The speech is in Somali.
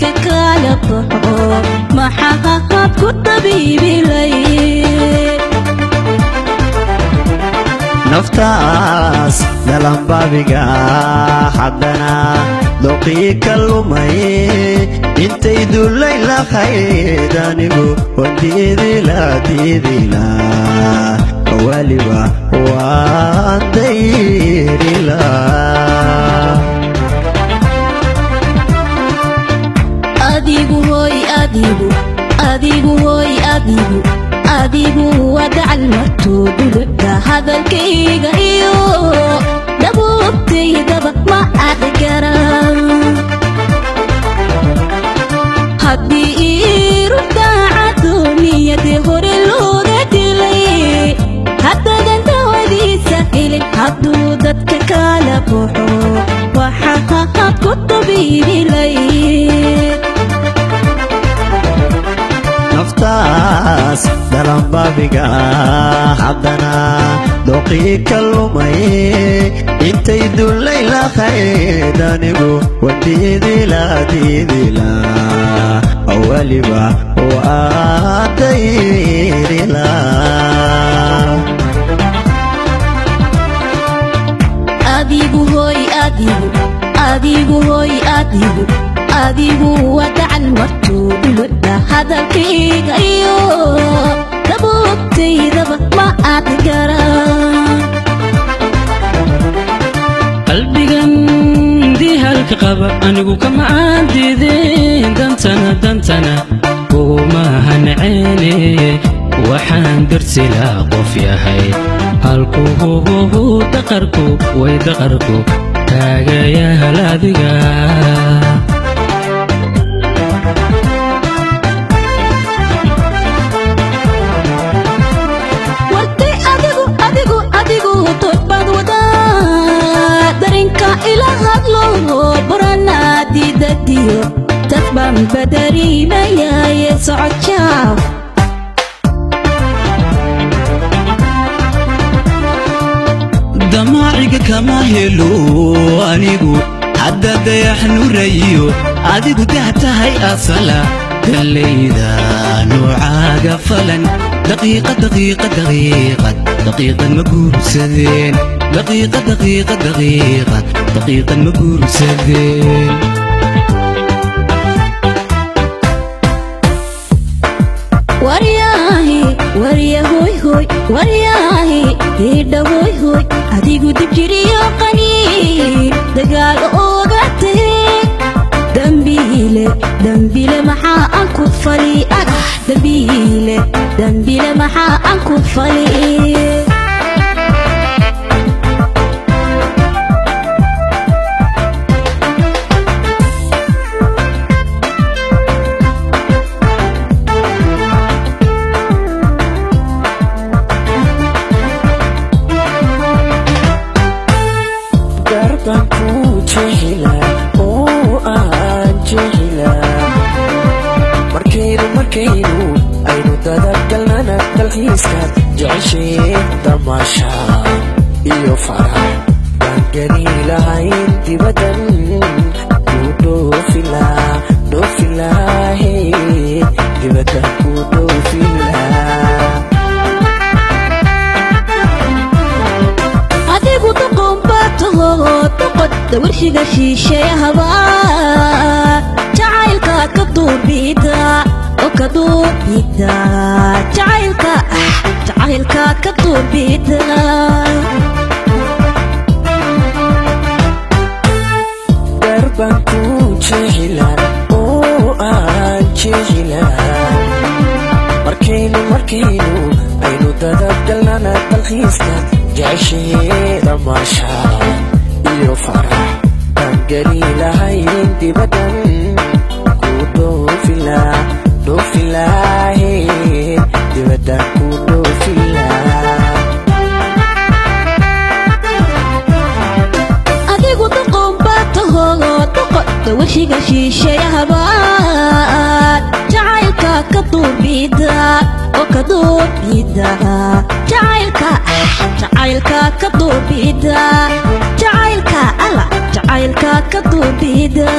dadka kala baxo maxaad ku tabiibilay naftaas dalanbaabiga haddana doqii ka lumay intay dullay lahayd anigu diidila waliba waan dayrila adigu wadacal martuu dhulka hadalkayga iyo dhabuubtaydaba ma aad garan haddii iiru daacado niyadii hore looga dilay haddadan dawadiisa helin hadduu dadka kala baxo waxaad ku tabiibilay naftaas dalanbaabiga haddana doqii ka lumay intay dullay lahayd anigu diidila waliba waan dayrila adigu wadacal martuu dhulka hadalkayga iyo dhabuubtaydaba ma aad garan qalbigan dihalka qaba anigu kama aan diideen dantana kuma hanceene waxaan darsilaa qof yahay halkuugu daqarku way daqarku taagayaal adiga adigu toobad wadaa darinka ila hadlo baranaadidadiyo dadbaan badariinayaye socodjaaw damaaciga kama helo anigu hadda dayax nurayo adigu dahtahay asala galayda nuucaaga falan daqiiqad ma guursadeen daqiiqad ma guursadeen waryaahi hidhawoyhoy adigu dib jiriyo qaniin dagaal ooga tageen dambiile maxaa aan ku fali dambiile maxaa aan ku fali markaynu aynu dadagalnana dalxiiskaad jecesheen damaasha iyo farax baan gani lahayn dibaddan ku dhoofilaahe dibaddan ku dhoofilaa adigu doqonba warshiga shiishayahaba jacaylkaad ka duubida oo ka duubida jacaylkaad ka duubida darbaan ku jeclaan oo aan jeclaan markaynu aynu dadagalnana dalxiiskaad jeceshee damaasha iyo farax baan geli lahayn dibaddan ku dhoofilaahe dibaddan ku dhoofilaa adigu doqonba doqonta warshiga shiishayahaba jacaylkaad ka duubida oo ka duubida jacaylkaad ka duubida jacaylkaad ka duubida